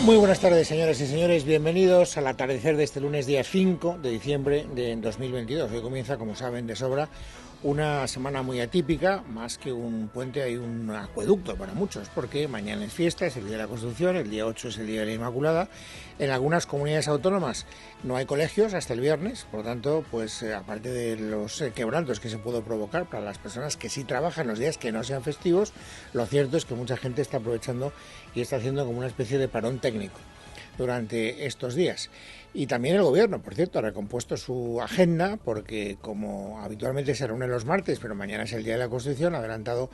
Muy buenas tardes, señoras y señores. Bienvenidos al atardecer de este lunes, día 5 de diciembre de 2022. Hoy comienza, como saben de sobra, una semana muy atípica. Más que un puente, hay un acueducto para muchos, porque mañana es fiesta, es el Día de la Constitución, el día 8 es el Día de la Inmaculada. En algunas comunidades autónomas no hay colegios hasta el viernes, por lo tanto, pues aparte de los quebrantos que se puede provocar para las personas que sí trabajan los días que no sean festivos, lo cierto es que mucha gente está aprovechando y está haciendo como una especie de parón técnico durante estos días. Y también el gobierno, por cierto, ha recompuesto su agenda porque, como habitualmente se reúne los martes, pero mañana es el Día de la Constitución, ha adelantado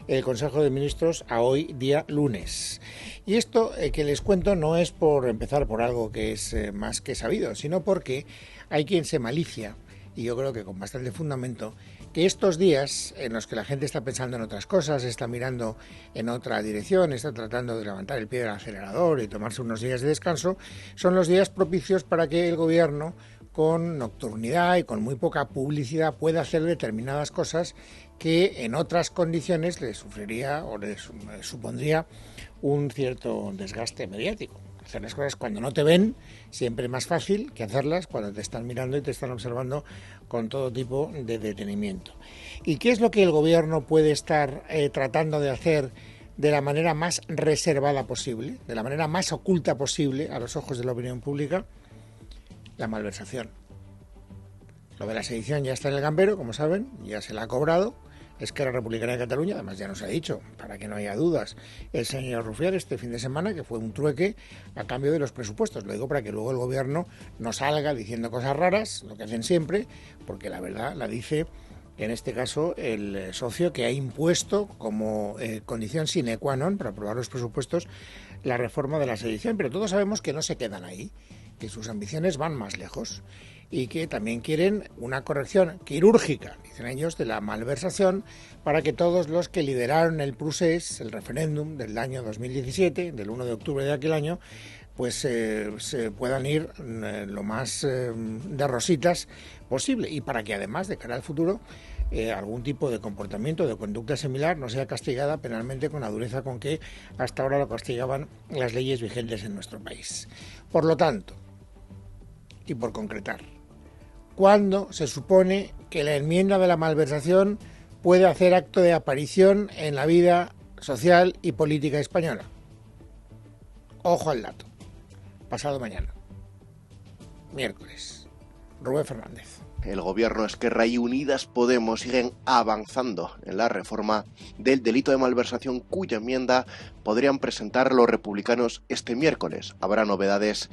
el Consejo de Ministros a hoy, día lunes. Y esto que les cuento no es por empezar por algo que es más que sabido, sino porque hay quien se malicia, y yo creo que con bastante fundamento, que estos días en los que la gente está pensando en otras cosas, está mirando en otra dirección, está tratando de levantar el pie del acelerador y tomarse unos días de descanso, son los días propicios para que el gobierno, con nocturnidad y con muy poca publicidad, pueda hacer determinadas cosas que en otras condiciones le sufriría o le supondría un cierto desgaste mediático. Hacer las cosas cuando no te ven siempre es más fácil que hacerlas cuando te están mirando y te están observando con todo tipo de detenimiento. ¿Y qué es lo que el gobierno puede estar tratando de hacer de la manera más reservada posible, de la manera más oculta posible a los ojos de la opinión pública? La malversación. Lo de la sedición ya está en el gambero, como saben, ya se la ha cobrado. Esquerra Republicana de Cataluña, además ya nos ha dicho, para que no haya dudas, el señor Rufián este fin de semana, que fue un trueque a cambio de los presupuestos. Lo digo para que luego el gobierno no salga diciendo cosas raras, lo que hacen siempre, porque la verdad la dice, en este caso, el socio que ha impuesto como condición sine qua non para aprobar los presupuestos la reforma de la sedición. Pero todos sabemos que no se quedan ahí, que sus ambiciones van más lejos y que también quieren una corrección quirúrgica, dicen ellos, de la malversación para que todos los que lideraron el procés, el referéndum del año 2017, del 1 de octubre de aquel año, pues se puedan ir lo más de rositas posible y para que además, de cara al futuro, algún tipo de comportamiento, de conducta similar no sea castigada penalmente con la dureza con que hasta ahora lo castigaban las leyes vigentes en nuestro país. Por lo tanto, y por concretar, ¿cuándo se supone que la enmienda de la malversación puede hacer acto de aparición en la vida social y política española? Ojo al dato. Pasado mañana, miércoles. Rubén Fernández. El gobierno, Esquerra y Unidas Podemos siguen avanzando en la reforma del delito de malversación, cuya enmienda podrían presentar los republicanos este miércoles. Habrá novedades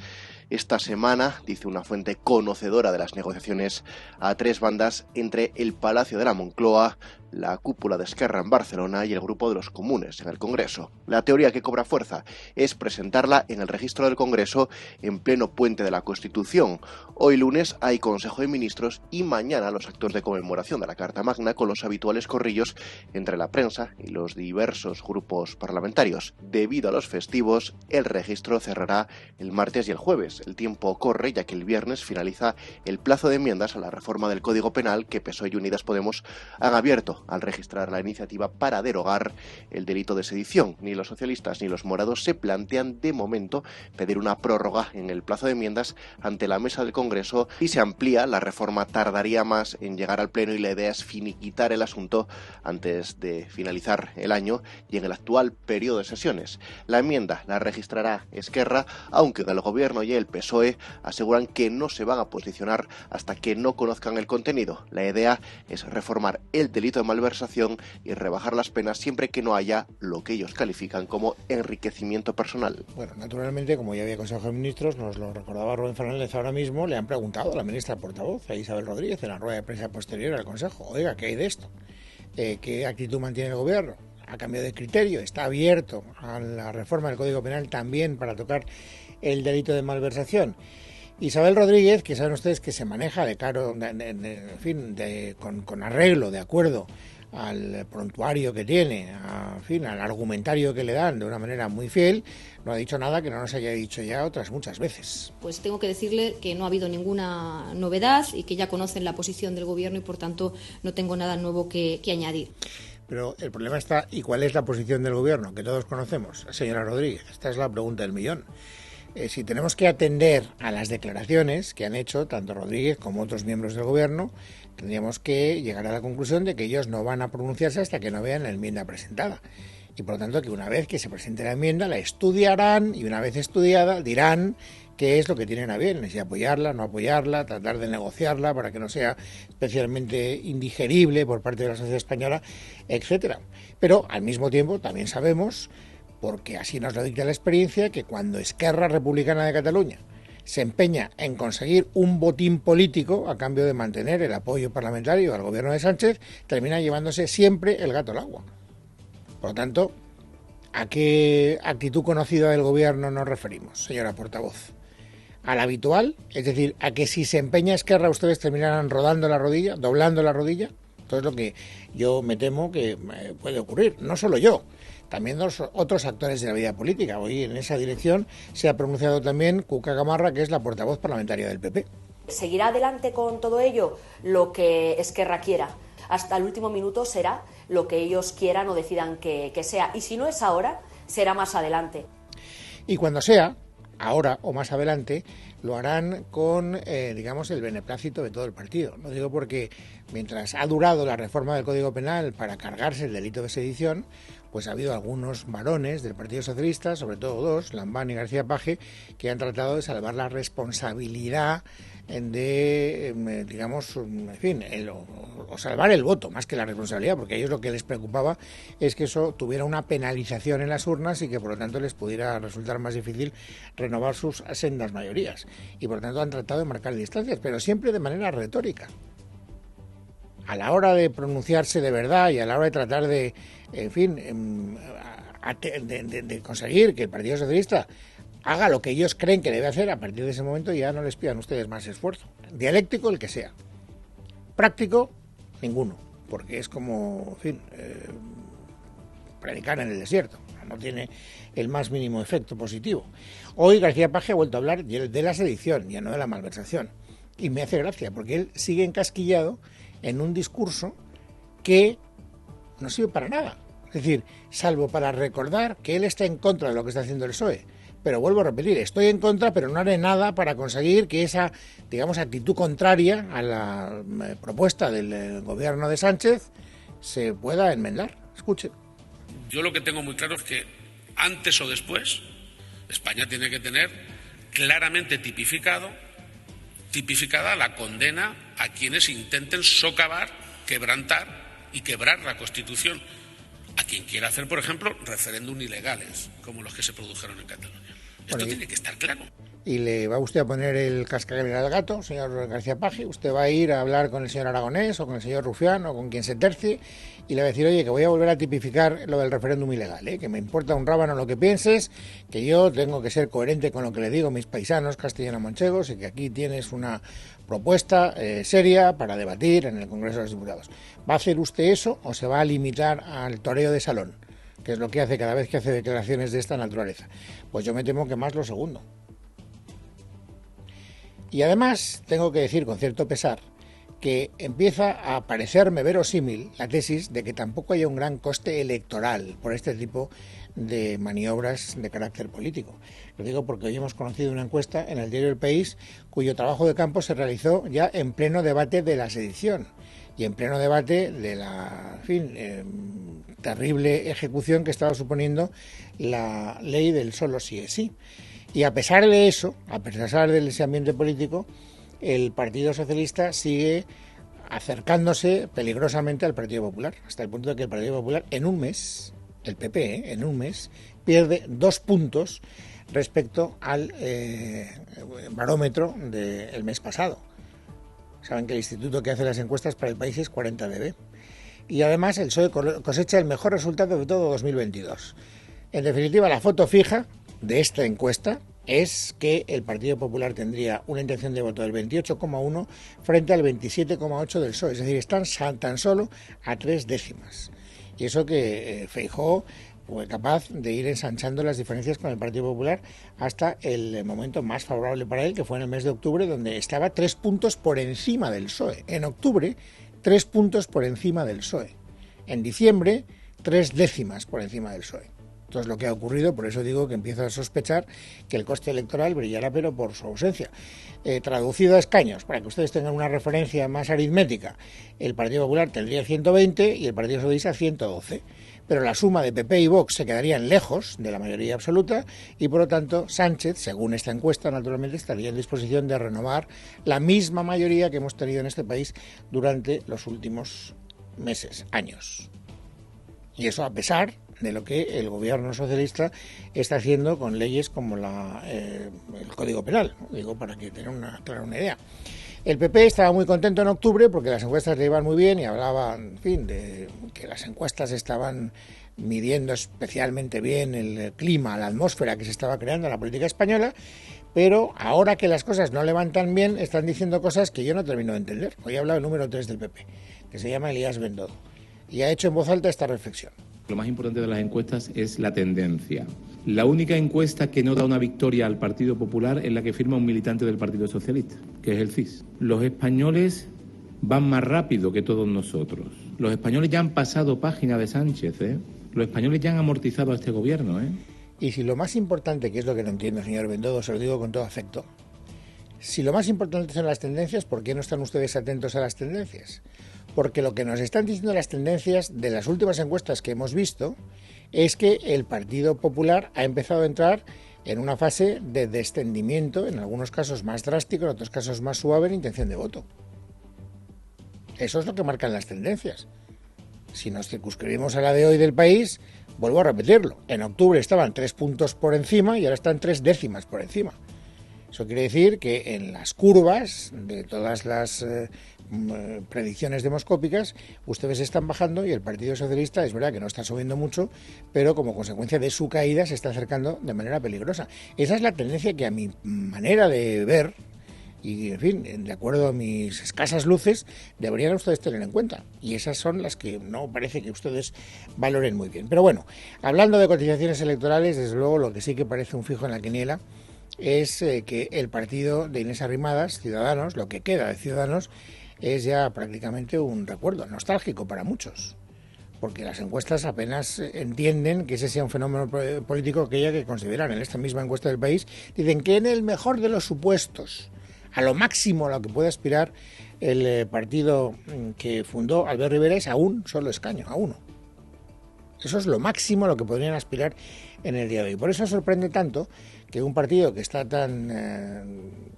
esta semana, dice una fuente conocedora de las negociaciones a tres bandas entre el Palacio de la Moncloa, la cúpula de Esquerra en Barcelona y el grupo de los comunes en el Congreso. La teoría que cobra fuerza es presentarla en el registro del Congreso en pleno puente de la Constitución. Hoy lunes hay Consejo de Ministros y mañana los actos de conmemoración de la Carta Magna con los habituales corrillos entre la prensa y los diversos grupos parlamentarios. Debido a los festivos, el registro cerrará el martes y el jueves. El tiempo corre ya que el viernes finaliza el plazo de enmiendas a la reforma del Código Penal que PSOE y Unidas Podemos han abierto al registrar la iniciativa para derogar el delito de sedición. Ni los socialistas ni los morados se plantean de momento pedir una prórroga en el plazo de enmiendas ante la mesa del Congreso y se amplía, la reforma tardaría más en llegar al Pleno y la idea es finiquitar el asunto antes de finalizar el año y en el actual periodo de sesiones. La enmienda la registrará Esquerra, aunque el Gobierno y el PSOE aseguran que no se van a posicionar hasta que no conozcan el contenido. La idea es reformar el delito de malversación y rebajar las penas siempre que no haya lo que ellos califican como enriquecimiento personal. Bueno, naturalmente, como ya había Consejo de Ministros, nos lo recordaba Rubén Fernández ahora mismo, le han preguntado a la ministra portavoz, a Isabel Rodríguez, en la rueda de prensa posterior al Consejo: oiga, ¿qué hay de esto? ¿Qué actitud mantiene el gobierno? ¿Ha cambiado de criterio? ¿Está abierto a la reforma del Código Penal también para tocar el delito de malversación? Isabel Rodríguez, que saben ustedes que se maneja con arreglo, de acuerdo al prontuario que tiene, al argumentario que le dan de una manera muy fiel, no ha dicho nada que no nos haya dicho ya otras muchas veces. Pues tengo que decirle que no ha habido ninguna novedad y que ya conocen la posición del Gobierno y, por tanto, no tengo nada nuevo que añadir. Pero el problema está, ¿y cuál es la posición del Gobierno? Que todos conocemos, señora Rodríguez. Esta es la pregunta del millón. si tenemos que atender a las declaraciones que han hecho tanto Rodríguez como otros miembros del gobierno, tendríamos que llegar a la conclusión de que ellos no van a pronunciarse hasta que no vean la enmienda presentada. Y por lo tanto que una vez que se presente la enmienda la estudiarán y una vez estudiada dirán qué es lo que tienen a bien, si apoyarla, no apoyarla, tratar de negociarla para que no sea especialmente indigerible por parte de la sociedad española, etcétera. Pero al mismo tiempo también sabemos, porque así nos lo dicta la experiencia, que cuando Esquerra Republicana de Cataluña se empeña en conseguir un botín político a cambio de mantener el apoyo parlamentario al gobierno de Sánchez, termina llevándose siempre el gato al agua. Por lo tanto, ¿a qué actitud conocida del gobierno nos referimos, señora portavoz? ¿A la habitual? Es decir, ¿a que si se empeña Esquerra ustedes terminarán rodando la rodilla, doblando la rodilla? Todo es lo que yo me temo que puede ocurrir. No solo yo, también otros actores de la vida política. Hoy en esa dirección se ha pronunciado también Cuca Gamarra, que es la portavoz parlamentaria del PP. ¿Seguirá adelante con todo ello? Lo que Esquerra quiera. Hasta el último minuto será lo que ellos quieran o decidan que sea. Y si no es ahora, será más adelante. Y cuando sea, ahora o más adelante, lo harán con, digamos, el beneplácito de todo el partido. Lo digo porque mientras ha durado la reforma del Código Penal para cargarse el delito de sedición, pues ha habido algunos varones del Partido Socialista, sobre todo dos, Lambán y García Paje, que han tratado de salvar la responsabilidad de, digamos, en fin, o salvar el voto, más que la responsabilidad, porque a ellos lo que les preocupaba es que eso tuviera una penalización en las urnas y que por lo tanto les pudiera resultar más difícil renovar sus sendas mayorías. Y por lo tanto han tratado de marcar distancias, pero siempre de manera retórica. A la hora de pronunciarse de verdad y a la hora de tratar de, en fin, de conseguir que el Partido Socialista haga lo que ellos creen que debe hacer, a partir de ese momento ya no les pidan ustedes más esfuerzo. Dialéctico el que sea. Práctico, ninguno, porque es como, en fin, predicar en el desierto. No tiene el más mínimo efecto positivo. Hoy García Paje ha vuelto a hablar de la sedición, ya no de la malversación. Y me hace gracia, porque él sigue encasquillado en un discurso que no sirve para nada. Es decir, salvo para recordar que él está en contra de lo que está haciendo el PSOE. Pero vuelvo a repetir, estoy en contra, pero no haré nada para conseguir que esa, digamos, actitud contraria a la propuesta del gobierno de Sánchez se pueda enmendar. Escuche. Yo lo que tengo muy claro es que antes o después España tiene que tener claramente tipificada la condena a quienes intenten socavar, quebrantar y quebrar la Constitución. A quien quiera hacer, por ejemplo, referéndum ilegales, como los que se produjeron en Cataluña. Esto tiene que estar claro. Y le va usted a poner el cascabel al gato, señor García Paje. Usted va a ir a hablar con el señor Aragonés o con el señor Rufián o con quien se tercie y le va a decir, oye, que voy a volver a tipificar lo del referéndum ilegal, que me importa un rábano lo que pienses, que yo tengo que ser coherente con lo que le digo a mis paisanos castellano-manchegos y que aquí tienes una propuesta seria para debatir en el Congreso de los Diputados. ¿Va a hacer usted eso o se va a limitar al toreo de salón, que es lo que hace cada vez que hace declaraciones de esta naturaleza? Pues yo me temo que más lo segundo. Y además tengo que decir con cierto pesar que empieza a parecerme verosímil la tesis de que tampoco haya un gran coste electoral por este tipo de maniobras de carácter político. Lo digo porque hoy hemos conocido una encuesta en el diario El País cuyo trabajo de campo se realizó ya en pleno debate de la sedición y en pleno debate de la, en fin, terrible ejecución que estaba suponiendo la ley del solo sí es sí. Y a pesar de eso, a pesar de ese ambiente político, el Partido Socialista sigue acercándose peligrosamente al Partido Popular, hasta el punto de que el Partido Popular en un mes, el PP, en un mes, pierde 2 puntos respecto al barómetro del mes pasado. Saben que el instituto que hace las encuestas para el país es 40dB. Y además el PSOE cosecha el mejor resultado de todo 2022. En definitiva, la foto fija de esta encuesta es que el Partido Popular tendría una intención de voto del 28,1 frente al 27,8 del PSOE. Es decir, están tan solo a 3 décimas. Y eso que Feijóo fue capaz de ir ensanchando las diferencias con el Partido Popular hasta el momento más favorable para él, que fue en el mes de octubre, donde estaba 3 puntos por encima del PSOE. En octubre, 3 puntos por encima del PSOE. En diciembre, 3 décimas por encima del PSOE. Esto es lo que ha ocurrido, por eso digo que empiezo a sospechar que el coste electoral brillará, pero por su ausencia. Traducido a escaños, para que ustedes tengan una referencia más aritmética, el Partido Popular tendría 120 y el Partido Socialista 112. Pero la suma de PP y Vox se quedarían lejos de la mayoría absoluta y, por lo tanto, Sánchez, según esta encuesta, naturalmente estaría en disposición de renovar la misma mayoría que hemos tenido en este país durante los últimos meses, años. Y eso a pesar de lo que el gobierno socialista está haciendo con leyes como el Código Penal, ¿no? Digo, para que tengan una idea. El PP estaba muy contento en octubre porque las encuestas le iban muy bien y hablaba, en fin, de que las encuestas estaban midiendo especialmente bien el clima, la atmósfera que se estaba creando en la política española, pero ahora que las cosas no le van tan bien, están diciendo cosas que yo no termino de entender. Hoy ha hablado el número 3 del PP, que se llama Elías Bendodo, y ha hecho en voz alta esta reflexión. Lo más importante de las encuestas es la tendencia. La única encuesta que no da una victoria al Partido Popular es la que firma un militante del Partido Socialista, que es el CIS. Los españoles van más rápido que todos nosotros. Los españoles ya han pasado página de Sánchez, ¿eh? Los españoles ya han amortizado a este gobierno, ¿eh? Y si lo más importante, que es lo que no entiendo, señor Bendodo, se lo digo con todo afecto, si lo más importante son las tendencias, ¿por qué no están ustedes atentos a las tendencias? Porque lo que nos están diciendo las tendencias de las últimas encuestas que hemos visto es que el Partido Popular ha empezado a entrar en una fase de descendimiento, en algunos casos más drástico, en otros casos más suave, en intención de voto. Eso es lo que marcan las tendencias. Si nos circunscribimos a la de hoy del país, vuelvo a repetirlo, en octubre estaban 3 puntos por encima y ahora están 3 décimas por encima. Eso quiere decir que en las curvas de todas las predicciones demoscópicas, ustedes están bajando y el Partido Socialista es verdad que no está subiendo mucho, pero como consecuencia de su caída se está acercando de manera peligrosa. Esa es la tendencia que a mi manera de ver, y en fin, de acuerdo a mis escasas luces, deberían ustedes tener en cuenta. Y esas son las que no parece que ustedes valoren muy bien. Pero bueno, hablando de cotizaciones electorales, desde luego lo que sí que parece un fijo en la quiniela es que el partido de Inés Arrimadas, Ciudadanos, lo que queda de Ciudadanos, es ya prácticamente un recuerdo nostálgico para muchos, porque las encuestas apenas entienden que ese sea un fenómeno político aquella que consideran. En esta misma encuesta del país dicen que en el mejor de los supuestos, a lo máximo a lo que puede aspirar el partido que fundó Albert Rivera es a un solo escaño, a uno. Eso es lo máximo a lo que podrían aspirar en el día de hoy. Por eso sorprende tanto que un partido que está tan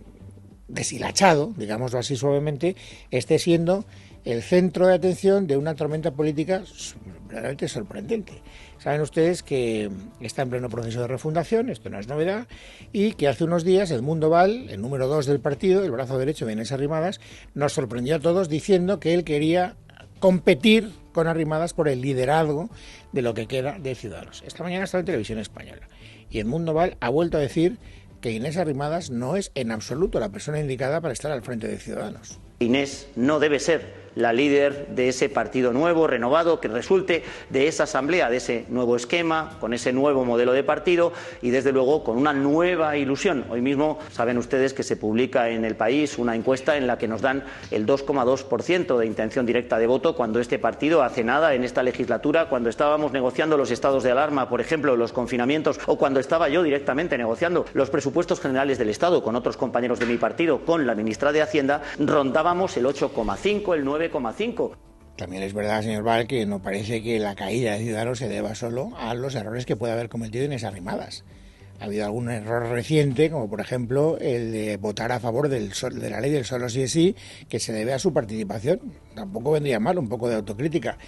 deshilachado, digámoslo así suavemente, esté siendo el centro de atención de una tormenta política realmente sorprendente. Saben ustedes que está en pleno proceso de refundación, esto no es novedad, y que hace unos días Edmundo Val, el número 2 del partido, el brazo derecho de Inés Arrimadas, nos sorprendió a todos diciendo que él quería competir con Arrimadas por el liderazgo de lo que queda de Ciudadanos. Esta mañana estaba en Televisión Española y Edmundo Val ha vuelto a decir que Inés Arrimadas no es en absoluto la persona indicada para estar al frente de Ciudadanos. Inés no debe ser la líder de ese partido nuevo, renovado, que resulte de esa asamblea, de ese nuevo esquema, con ese nuevo modelo de partido y, desde luego, con una nueva ilusión. Hoy mismo saben ustedes que se publica en El País una encuesta en la que nos dan el 2,2% de intención directa de voto, cuando este partido hace nada en esta legislatura, cuando estábamos negociando los estados de alarma, por ejemplo, los confinamientos, o cuando estaba yo directamente negociando los presupuestos generales del Estado con otros compañeros de mi partido, con la ministra de Hacienda, rondábamos el 8,5, el 9,5. También es verdad, señor Val, que no parece que la caída de Ciudadanos se deba solo a los errores que puede haber cometido Inés Arrimadas. Ha habido algún error reciente, como por ejemplo el de votar a favor de la ley del solo sí es sí, que se debe a su participación. Tampoco vendría mal un poco de autocrítica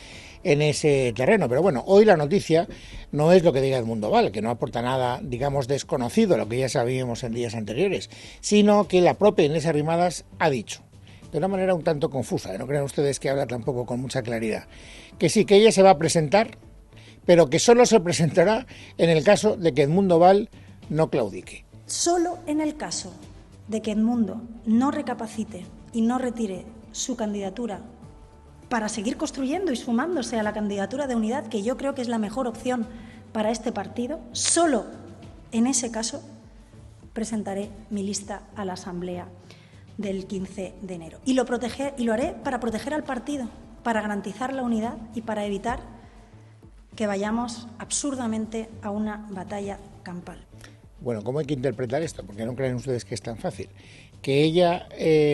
en ese terreno. Pero bueno, hoy la noticia no es lo que diga Edmundo Val, que no aporta nada, digamos, desconocido, lo que ya sabíamos en días anteriores, sino que la propia Inés Arrimadas ha dicho, de una manera un tanto confusa, no crean ustedes que habla tampoco con mucha claridad, que sí, que ella se va a presentar, pero que solo se presentará en el caso de que Edmundo Val no claudique. Solo en el caso de que Edmundo no recapacite y no retire su candidatura para seguir construyendo y sumándose a la candidatura de unidad, que yo creo que es la mejor opción para este partido, solo en ese caso presentaré mi lista a la Asamblea del 15 de enero. Y lo haré para proteger al partido, para garantizar la unidad y para evitar que vayamos absurdamente a una batalla campal. Bueno, ¿cómo hay que interpretar esto? Porque no creen ustedes que es tan fácil. ¿Que ella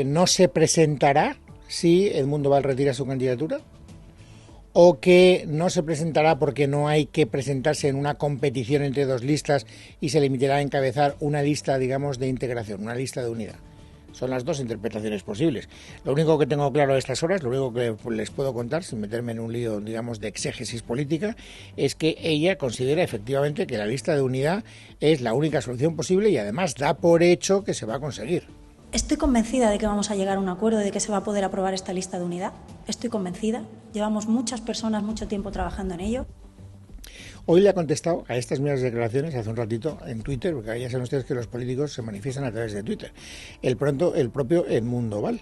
no se presentará si Edmundo Val retira su candidatura? ¿O que no se presentará porque no hay que presentarse en una competición entre dos listas y se limitará a encabezar una lista, digamos, de integración, una lista de unidad? Son las dos interpretaciones posibles. Lo único que tengo claro a estas horas, lo único que les puedo contar, sin meterme en un lío, digamos, de exégesis política, es que ella considera efectivamente que la lista de unidad es la única solución posible y además da por hecho que se va a conseguir. Estoy convencida de que vamos a llegar a un acuerdo, de que se va a poder aprobar esta lista de unidad. Estoy convencida. Llevamos muchas personas mucho tiempo trabajando en ello. Hoy le ha contestado a estas mismas declaraciones hace un ratito en Twitter, porque ya saben ustedes que los políticos se manifiestan a través de Twitter, el propio Edmundo Val.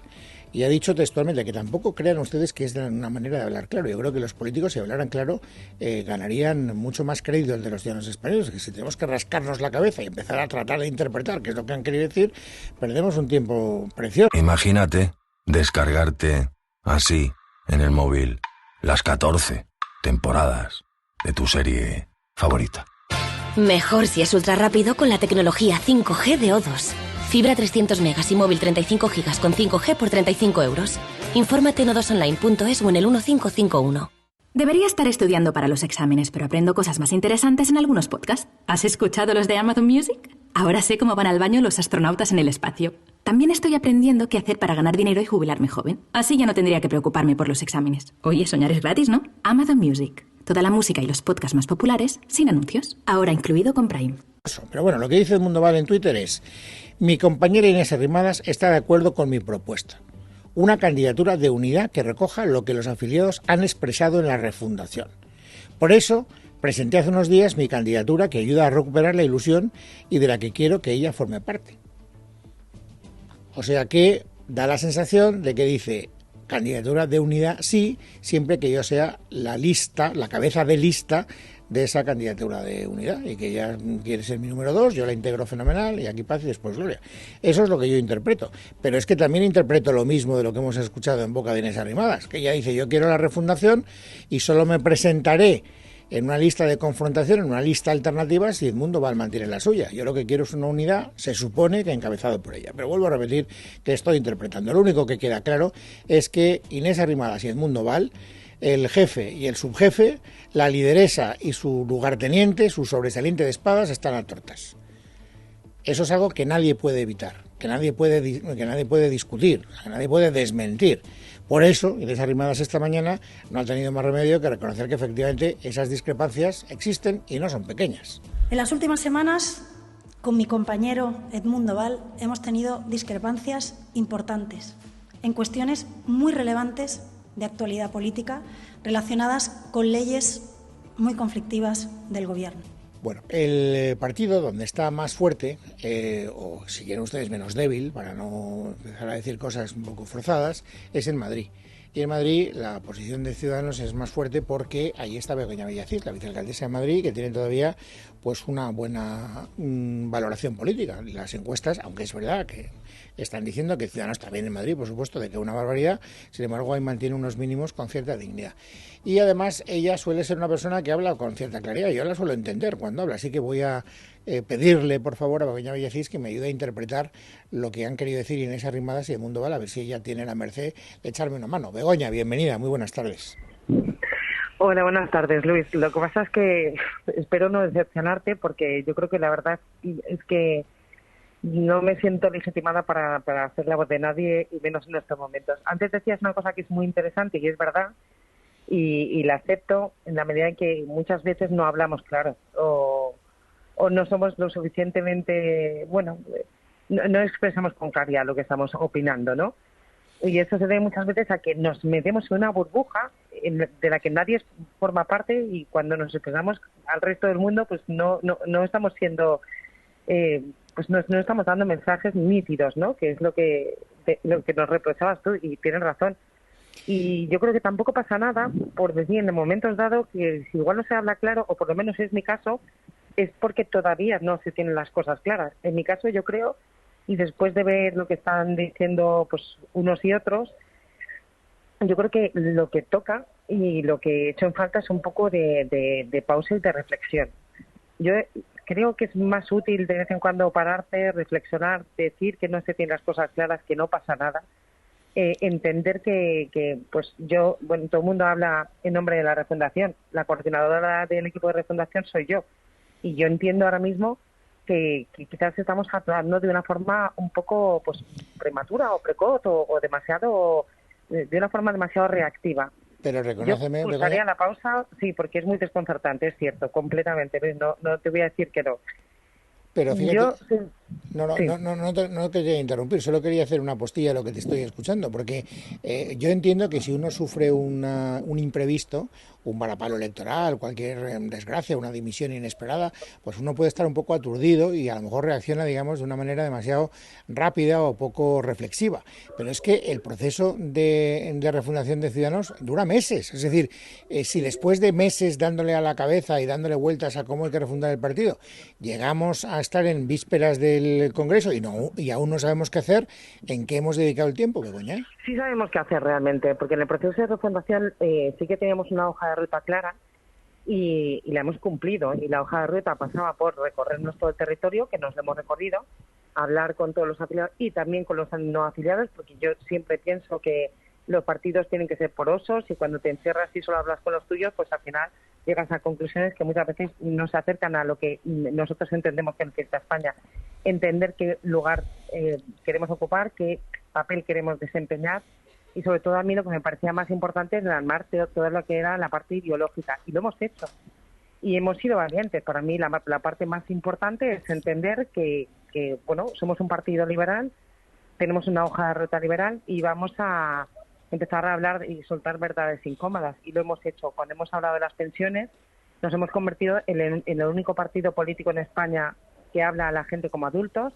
Y ha dicho textualmente que tampoco crean ustedes que es una manera de hablar claro. Yo creo que los políticos, si hablaran claro, ganarían mucho más crédito el de los ciudadanos españoles. Que si tenemos que rascarnos la cabeza y empezar a tratar de interpretar qué es lo que han querido decir, perdemos un tiempo precioso. Imagínate descargarte así en el móvil las 14 temporadas de tu serie favorita. Mejor si es ultra rápido con la tecnología 5G de O2. Fibra 300 megas y móvil 35 gigas con 5G por 35 euros. Infórmate en o2online.es o en el 1551. Debería estar estudiando para los exámenes, pero aprendo cosas más interesantes en algunos podcasts. ¿Has escuchado los de Amazon Music? Ahora sé cómo van al baño los astronautas en el espacio. También estoy aprendiendo qué hacer para ganar dinero y jubilarme joven. Así ya no tendría que preocuparme por los exámenes. Oye, soñar es gratis, ¿no? Amazon Music. Toda la música y los podcasts más populares sin anuncios. Ahora incluido con Prime. Pero bueno, lo que dice Edmundo Val en Twitter es: mi compañera Inés Arrimadas está de acuerdo con mi propuesta. Una candidatura de unidad que recoja lo que los afiliados han expresado en la refundación. Por eso presenté hace unos días mi candidatura que ayuda a recuperar la ilusión y de la que quiero que ella forme parte. O sea que da la sensación de que dice candidatura de unidad sí, siempre que yo sea la cabeza de lista de esa candidatura de unidad, y que ella quiere ser mi número 2, yo la integro fenomenal, y aquí paz y después gloria. Eso es lo que yo interpreto. Pero es que también interpreto lo mismo de lo que hemos escuchado en boca de Inés Arrimadas, que ella dice: yo quiero la refundación y solo me presentaré en una lista de confrontación, en una lista alternativa, si Edmundo Val mantiene la suya. Yo lo que quiero es una unidad, se supone que encabezado por ella. Pero vuelvo a repetir que estoy interpretando. Lo único que queda claro es que Inés Arrimadas y Edmundo Val, el jefe y el subjefe, la lideresa y su lugarteniente, su sobresaliente de espadas, están a tortas. Eso es algo que nadie puede evitar, que nadie puede discutir, que nadie puede desmentir. Por eso, Inés Arrimadas esta mañana no ha tenido más remedio que reconocer que efectivamente esas discrepancias existen y no son pequeñas. En las últimas semanas, con mi compañero Edmundo Val, hemos tenido discrepancias importantes en cuestiones muy relevantes de actualidad política relacionadas con leyes muy conflictivas del Gobierno. Bueno, el partido donde está más fuerte, o si quieren ustedes menos débil, para no empezar a decir cosas un poco forzadas, es en Madrid. Y en Madrid la posición de Ciudadanos es más fuerte porque ahí está Begoña Villacís, la vicealcaldesa de Madrid, que tiene todavía pues una buena valoración política. Las encuestas, aunque es verdad que están diciendo que Ciudadanos también en Madrid, por supuesto, de que es una barbaridad, sin embargo ahí mantiene unos mínimos con cierta dignidad. Y además ella suele ser una persona que habla con cierta claridad, yo la suelo entender cuando habla, así que voy a pedirle por favor a Begoña Villacís que me ayude a interpretar lo que han querido decir Inés Arrimadas y Edmundo Val, a ver si ella tiene la merced de echarme una mano. Begoña, bienvenida, muy buenas tardes. Hola, buenas tardes, Luis. Lo que pasa es que espero no decepcionarte, porque yo creo que la verdad es que no me siento legitimada para hacer la voz de nadie, y menos en estos momentos. Antes decías una cosa que es muy interesante y es verdad, y la acepto en la medida en que muchas veces no hablamos claro o no somos lo suficientemente, no expresamos con claridad lo que estamos opinando, ¿no? Y eso se debe muchas veces a que nos metemos en una burbuja de la que nadie forma parte, y cuando nos expresamos al resto del mundo, pues no estamos siendo, pues no estamos dando mensajes nítidos, ¿no? Que es lo que nos reprochabas tú, y tienes razón. Y yo creo que tampoco pasa nada por decir en momentos dados que si igual no se habla claro, o por lo menos es mi caso, es porque todavía no se tienen las cosas claras. En mi caso yo creo, y después de ver lo que están diciendo pues unos y otros, yo creo que lo que toca y lo que he hecho en falta es un poco de pausa y de reflexión. Yo creo que es más útil de vez en cuando pararte, reflexionar, decir que no se tienen las cosas claras, que no pasa nada, entender que pues yo, bueno, todo el mundo habla en nombre de la refundación, la coordinadora del equipo de refundación soy yo, y yo entiendo ahora mismo que quizás estamos actuando de una forma un poco pues prematura o precoz o demasiado, de una forma demasiado reactiva. Pero reconóceme, yo usaría la pausa, sí, porque es muy desconcertante, es cierto, completamente. No te voy a decir que no. Pero fíjate, sí. No te quería interrumpir, solo quería hacer una postilla de lo que te estoy escuchando, porque yo entiendo que si uno sufre un imprevisto, un varapalo electoral, cualquier desgracia, una dimisión inesperada, pues uno puede estar un poco aturdido y a lo mejor reacciona, digamos, de una manera demasiado rápida o poco reflexiva. Pero es que el proceso de refundación de Ciudadanos dura meses. Es decir, si después de meses dándole a la cabeza y dándole vueltas a cómo hay que refundar el partido, llegamos a estar en vísperas del Congreso y aún no sabemos qué hacer, ¿en qué hemos dedicado el tiempo, Begoña? Sí sabemos qué hacer realmente, porque en el proceso de refundación sí que teníamos una hoja de ruta clara y la hemos cumplido. Y la hoja de ruta pasaba por recorrernos todo el territorio, que nos lo hemos recorrido, hablar con todos los afiliados y también con los no afiliados, porque yo siempre pienso que los partidos tienen que ser porosos y cuando te encierras y solo hablas con los tuyos, pues al final llegas a conclusiones que muchas veces no se acercan a lo que nosotros entendemos que necesita España. Entender qué lugar queremos ocupar, qué papel queremos desempeñar y sobre todo a mí lo que me parecía más importante es desarmar todo lo que era la parte ideológica y lo hemos hecho y hemos sido valientes. Para mí la parte más importante es entender que bueno, somos un partido liberal, tenemos una hoja de ruta liberal y vamos a empezar a hablar y soltar verdades incómodas y lo hemos hecho. Cuando hemos hablado de las pensiones nos hemos convertido en el único partido político en España que habla a la gente como adultos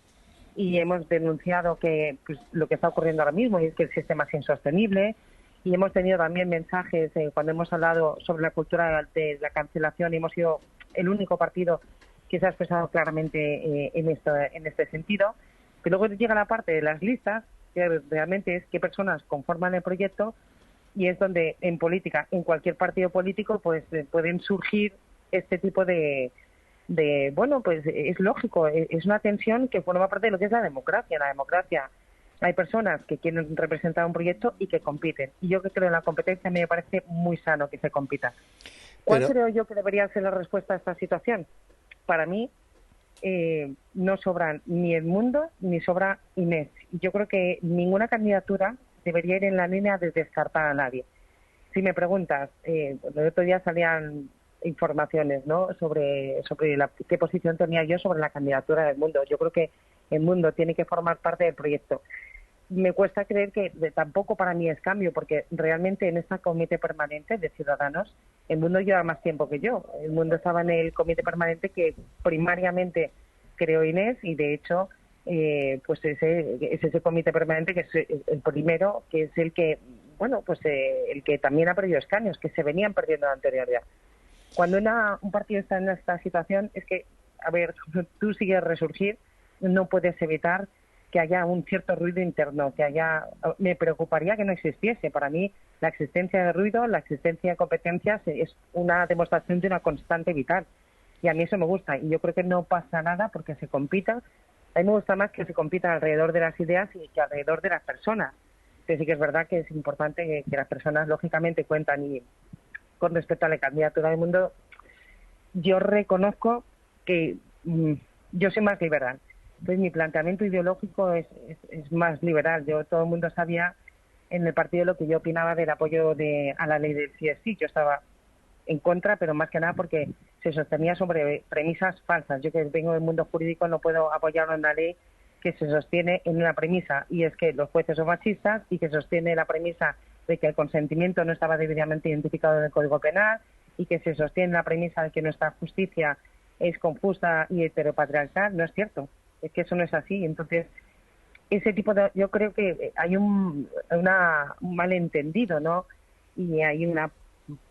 y hemos denunciado que pues, lo que está ocurriendo ahora mismo y es que el sistema es insostenible y hemos tenido también mensajes cuando hemos hablado sobre la cultura de la cancelación y hemos sido el único partido que se ha expresado claramente en este sentido. Pero luego llega la parte de las listas, que realmente es qué personas conforman el proyecto y es donde en política, en cualquier partido político, pues pueden surgir este tipo de bueno, pues es lógico, es una tensión que forma parte de lo que es la democracia. En la democracia hay personas que quieren representar un proyecto y que compiten. Y yo que creo en la competencia me parece muy sano que se compita. ¿Cuál creo yo que debería ser la respuesta a esta situación? Para mí no sobran ni Edmundo ni sobra Inés. Yo creo que ninguna candidatura debería ir en la línea de descartar a nadie. Si me preguntas, el otro día salían informaciones, ¿no?, sobre qué posición tenía yo sobre la candidatura de Edmundo. Yo creo que Edmundo tiene que formar parte del proyecto. Me cuesta creer que tampoco para mí es cambio, porque realmente en este comité permanente de Ciudadanos, Edmundo lleva más tiempo que yo. Edmundo estaba en el comité permanente que primariamente creó Inés y de hecho pues es ese comité permanente que es el primero, que es el que, bueno, pues el que también ha perdido escaños, que se venían perdiendo de anterioridad. Cuando un partido está en esta situación es que, a ver, tú sigues resurgir, no puedes evitar que haya un cierto ruido interno, me preocuparía que no existiese. Para mí la existencia de ruido, la existencia de competencias es una demostración de una constante vital y a mí eso me gusta y yo creo que no pasa nada porque se compita. A mí me gusta más que se compita alrededor de las ideas y que alrededor de las personas. Entonces sí que es verdad que es importante que las personas lógicamente cuentan y con respecto a la candidatura del Mundo, yo reconozco que yo soy más liberal. Entonces mi planteamiento ideológico es más liberal. Todo el mundo sabía en el partido lo que yo opinaba del apoyo a la ley del sí. Yo estaba en contra, pero más que nada porque se sostenía sobre premisas falsas. Yo que vengo del mundo jurídico no puedo apoyar una ley que se sostiene en una premisa y es que los jueces son machistas y que sostiene la premisa de que el consentimiento no estaba debidamente identificado en el Código Penal y que se sostiene la premisa de que nuestra justicia es confusa y heteropatriarcal. No es cierto, es que eso no es así. Entonces, ese tipo de... Yo creo que hay un malentendido, ¿no? Y hay una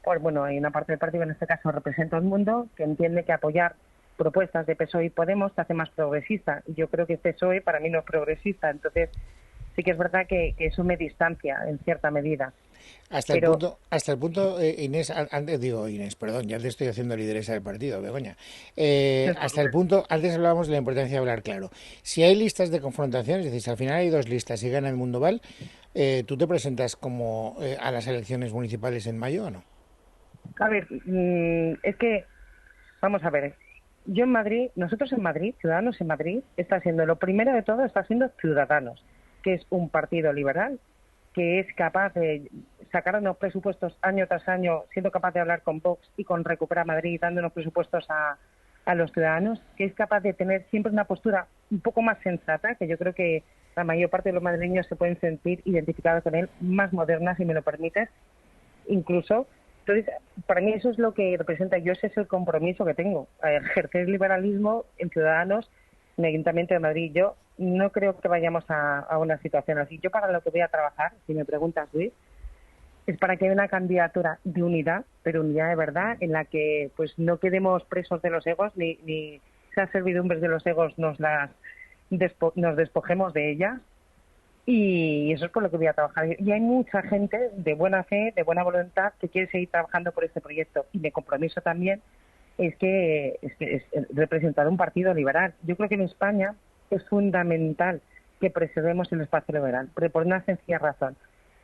parte del partido, en este caso representa al Mundo, que entiende que apoyar propuestas de PSOE y Podemos te hace más progresista. Y yo creo que PSOE para mí no es progresista. Entonces, sí que es verdad que eso me distancia en cierta medida. Hasta el punto, Inés, perdón, ya te estoy haciendo lideresa del partido, Begoña. Hasta el punto, antes hablábamos de la importancia de hablar claro. Si hay listas de confrontación, es decir, si al final hay 2 listas y gana el Mundo Val, ¿tú te presentas como a las elecciones municipales en mayo o no? A ver, es que, vamos a ver, yo en Madrid, nosotros en Madrid, Ciudadanos en Madrid, está siendo, lo primero de todo, está siendo Ciudadanos, que es un partido liberal, que es capaz de sacar unos presupuestos año tras año, siendo capaz de hablar con Vox y con Recupera Madrid, dando unos presupuestos a los ciudadanos, que es capaz de tener siempre una postura un poco más sensata, que yo creo que la mayor parte de los madrileños se pueden sentir identificados con él, más moderna, si me lo permites, incluso. Entonces, para mí eso es lo que representa, ese es el compromiso que tengo, ejercer el liberalismo en Ciudadanos, en el Ayuntamiento de Madrid. Yo no creo que vayamos a una situación así. Yo para lo que voy a trabajar, si me preguntas, Luis, es para que haya una candidatura de unidad, pero unidad de verdad, en la que pues no quedemos presos de los egos, ni esas servidumbres de los egos nos despojemos de ellas. Y eso es por lo que voy a trabajar. Y hay mucha gente de buena fe, de buena voluntad, que quiere seguir trabajando por este proyecto. Y mi compromiso también es representar un partido liberal. Yo creo que en España es fundamental que preservemos el espacio liberal, pero por una sencilla razón.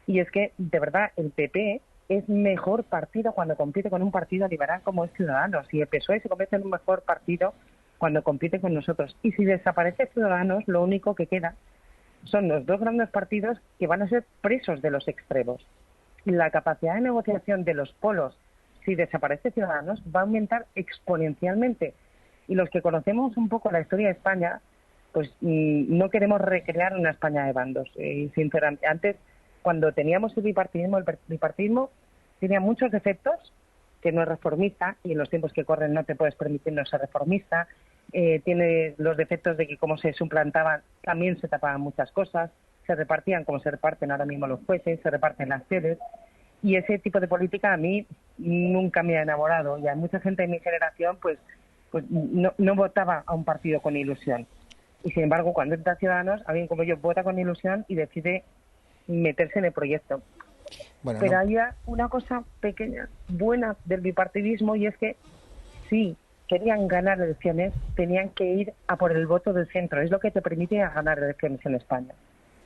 Y es que, de verdad, el PP es mejor partido cuando compite con un partido liberal como es Ciudadanos. Y el PSOE se convierte en un mejor partido cuando compite con nosotros. Y si desaparece Ciudadanos, lo único que queda son los 2 grandes partidos que van a ser presos de los extremos. La capacidad de negociación de los polos, si desaparece Ciudadanos, va a aumentar exponencialmente. Y los que conocemos un poco la historia de España, pues no queremos recrear una España de bandos. Sinceramente, antes, cuando teníamos el bipartidismo tenía muchos defectos, que no es reformista, y en los tiempos que corren no te puedes permitir no ser reformista. Tiene los defectos de que como se suplantaban, también se tapaban muchas cosas, se repartían como se reparten ahora mismo los jueces, se reparten las sedes, y ese tipo de política a mí nunca me ha enamorado, y hay mucha gente de mi generación pues no votaba a un partido con ilusión, y sin embargo cuando entra a Ciudadanos, alguien como yo vota con ilusión y decide meterse en el proyecto. Bueno, pero hay una cosa pequeña, buena del bipartidismo, y es que sí, querían ganar elecciones, tenían que ir a por el voto del centro. Es lo que te permite ganar elecciones en España.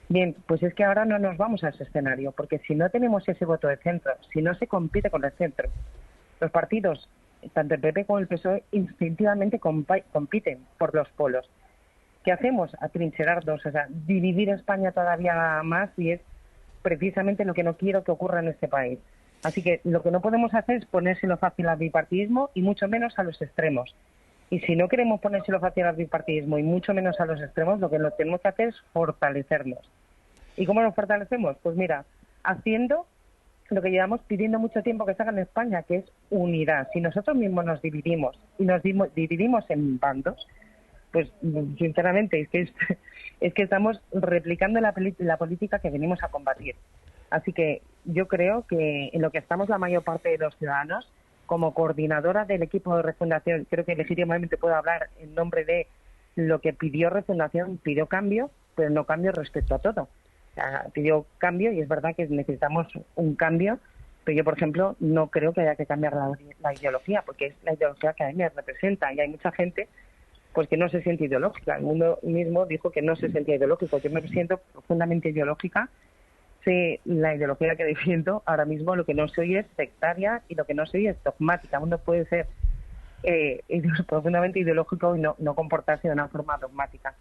Bien, pues es que ahora no nos vamos a ese escenario, porque si no tenemos ese voto de centro, si no se compite con el centro, los partidos, tanto el PP como el PSOE, instintivamente compiten por los polos. ¿Qué hacemos? Atrincherarnos, o sea, dividir España todavía más, y es precisamente lo que no quiero que ocurra en este país. Así que lo que no podemos hacer es ponérselo fácil al bipartidismo y mucho menos a los extremos. Y si no queremos ponérselo fácil al bipartidismo y mucho menos a los extremos, lo que tenemos que hacer es fortalecernos. ¿Y cómo nos fortalecemos? Pues mira, haciendo lo que llevamos pidiendo mucho tiempo que se haga en España, que es unidad. Si nosotros mismos nos dividimos y nos dividimos en bandos, pues sinceramente es que estamos replicando la política que venimos a combatir. Así que yo creo que en lo que estamos la mayor parte de los ciudadanos, como coordinadora del equipo de Refundación, creo que legítimamente puedo hablar en nombre de lo que pidió Refundación, pidió cambio, pero no cambio respecto a todo. O sea, pidió cambio y es verdad que necesitamos un cambio, pero yo, por ejemplo, no creo que haya que cambiar la ideología, porque es la ideología que a mí me representa, y hay mucha gente pues que no se siente ideológica. El mundo mismo dijo que no se sentía ideológico. Yo me siento profundamente ideológica. Sé la ideología que defiendo ahora mismo, lo que no soy es sectaria y lo que no soy es dogmática. Uno puede ser profundamente ideológico y no comportarse de una forma dogmática.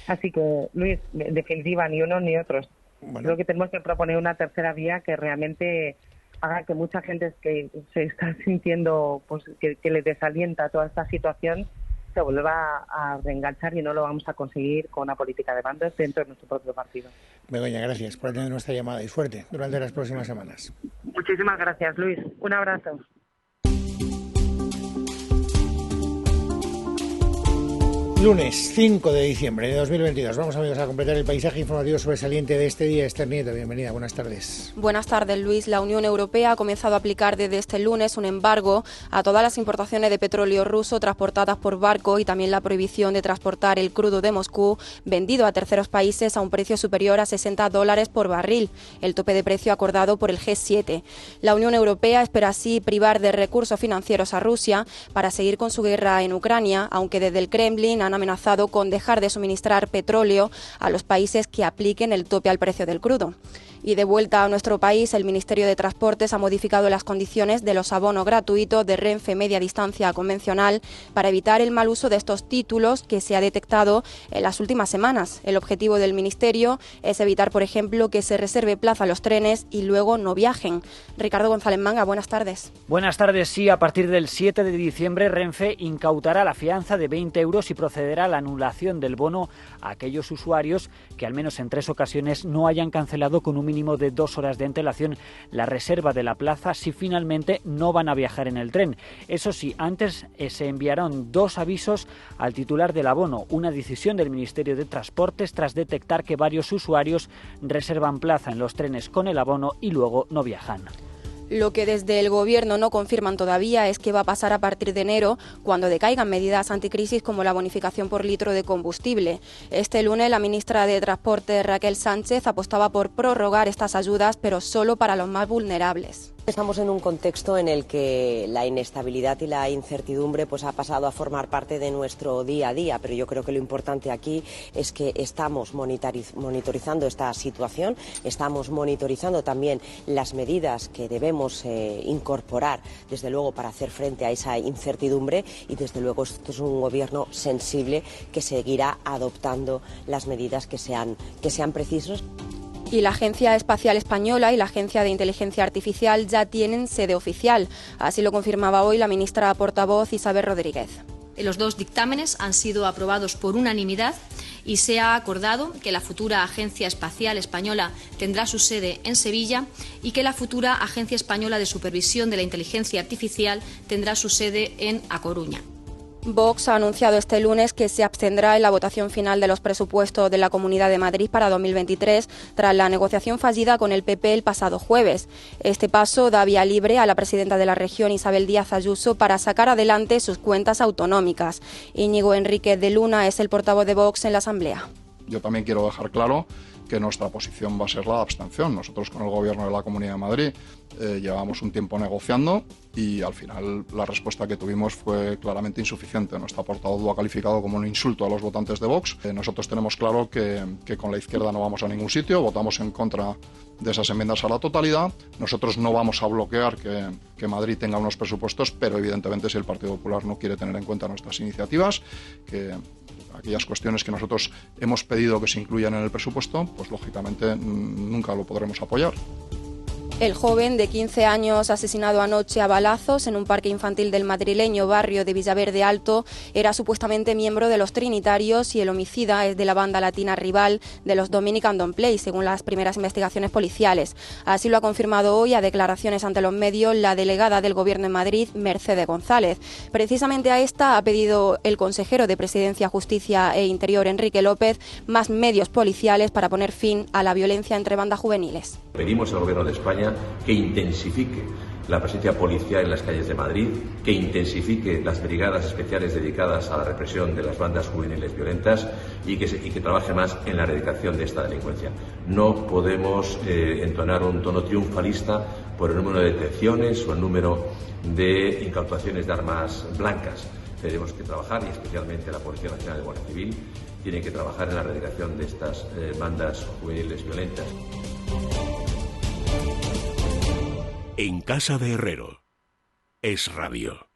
Así que, Luis, en definitiva, ni unos ni otros. Bueno. Creo que tenemos que proponer una tercera vía que realmente haga que mucha gente que se está sintiendo, pues que le desalienta toda esta situación, se vuelva a reenganchar, y no lo vamos a conseguir con una política de bandos dentro de nuestro propio partido. Begoña, gracias por atender nuestra llamada y suerte durante las próximas semanas. Muchísimas gracias, Luis. Un abrazo. Lunes 5 de diciembre de 2022. Vamos, amigos, a completar el paisaje informativo sobresaliente de este día. Esther Nieto, bienvenida, buenas tardes. Buenas tardes, Luis. La Unión Europea ha comenzado a aplicar desde este lunes un embargo a todas las importaciones de petróleo ruso transportadas por barco y también la prohibición de transportar el crudo de Moscú vendido a terceros países a un precio superior a $60 por barril, el tope de precio acordado por el G7. La Unión Europea espera así privar de recursos financieros a Rusia para seguir con su guerra en Ucrania, aunque desde el Kremlin han amenazado con dejar de suministrar petróleo a los países que apliquen el tope al precio del crudo. Y de vuelta a nuestro país, el Ministerio de Transportes ha modificado las condiciones de los abonos gratuitos de Renfe Media Distancia convencional para evitar el mal uso de estos títulos que se ha detectado en las últimas semanas. El objetivo del Ministerio es evitar, por ejemplo, que se reserve plaza a los trenes y luego no viajen. Ricardo González Manga, buenas tardes. Buenas tardes. Sí, a partir del 7 de diciembre, Renfe incautará la fianza de 20 euros y procederá a la anulación del bono a aquellos usuarios que al menos en 3 ocasiones no hayan cancelado con un mínimo de 2 horas de antelación la reserva de la plaza si finalmente no van a viajar en el tren. Eso sí, antes se enviaron 2 avisos al titular del abono, una decisión del Ministerio de Transportes tras detectar que varios usuarios reservan plaza en los trenes con el abono y luego no viajan. Lo que desde el Gobierno no confirman todavía es qué va a pasar a partir de enero cuando decaigan medidas anticrisis como la bonificación por litro de combustible. Este lunes la ministra de Transporte, Raquel Sánchez, apostaba por prorrogar estas ayudas, pero solo para los más vulnerables. Estamos en un contexto en el que la inestabilidad y la incertidumbre ha pasado a formar parte de nuestro día a día, pero yo creo que lo importante aquí es que estamos monitorizando esta situación, estamos monitorizando también las medidas que debemos incorporar, desde luego, para hacer frente a esa incertidumbre y, desde luego, esto es un gobierno sensible que seguirá adoptando las medidas que sean precisas. Y la Agencia Espacial Española y la Agencia de Inteligencia Artificial ya tienen sede oficial. Así lo confirmaba hoy la ministra portavoz Isabel Rodríguez. Los 2 dictámenes han sido aprobados por unanimidad y se ha acordado que la futura Agencia Espacial Española tendrá su sede en Sevilla y que la futura Agencia Española de Supervisión de la Inteligencia Artificial tendrá su sede en A Coruña. Vox ha anunciado este lunes que se abstendrá en la votación final de los presupuestos de la Comunidad de Madrid para 2023 tras la negociación fallida con el PP el pasado jueves. Este paso da vía libre a la presidenta de la región, Isabel Díaz Ayuso, para sacar adelante sus cuentas autonómicas. Íñigo Enríquez de Luna es el portavoz de Vox en la Asamblea. Yo también quiero dejar claro que nuestra posición va a ser la de abstención. Nosotros con el Gobierno de la Comunidad de Madrid llevamos un tiempo negociando y al final la respuesta que tuvimos fue claramente insuficiente. Nuestro portavoz lo ha calificado como un insulto a los votantes de Vox. Nosotros tenemos claro que con la izquierda no vamos a ningún sitio, votamos en contra de esas enmiendas a la totalidad. Nosotros no vamos a bloquear que Madrid tenga unos presupuestos, pero evidentemente si el Partido Popular no quiere tener en cuenta nuestras iniciativas, que aquellas cuestiones que nosotros hemos pedido que se incluyan en el presupuesto, pues lógicamente nunca lo podremos apoyar. El joven de 15 años asesinado anoche a balazos en un parque infantil del madrileño barrio de Villaverde Alto era supuestamente miembro de los Trinitarios y el homicida es de la banda latina rival de los Dominican Don't Play, según las primeras investigaciones policiales. Así lo ha confirmado hoy a declaraciones ante los medios la delegada del Gobierno en Madrid, Mercedes González. Precisamente a esta ha pedido el consejero de Presidencia, Justicia e Interior, Enrique López, más medios policiales para poner fin a la violencia entre bandas juveniles. Pedimos al Gobierno de España que intensifique la presencia policial en las calles de Madrid, que intensifique las brigadas especiales dedicadas a la represión de las bandas juveniles violentas y que trabaje más en la erradicación de esta delincuencia. No podemos entonar un tono triunfalista por el número de detenciones o el número de incautaciones de armas blancas. Tenemos que trabajar, y especialmente la Policía Nacional de Guardia Civil, tiene que trabajar en la erradicación de estas bandas juveniles violentas. En casa de Herrero, Es Radio.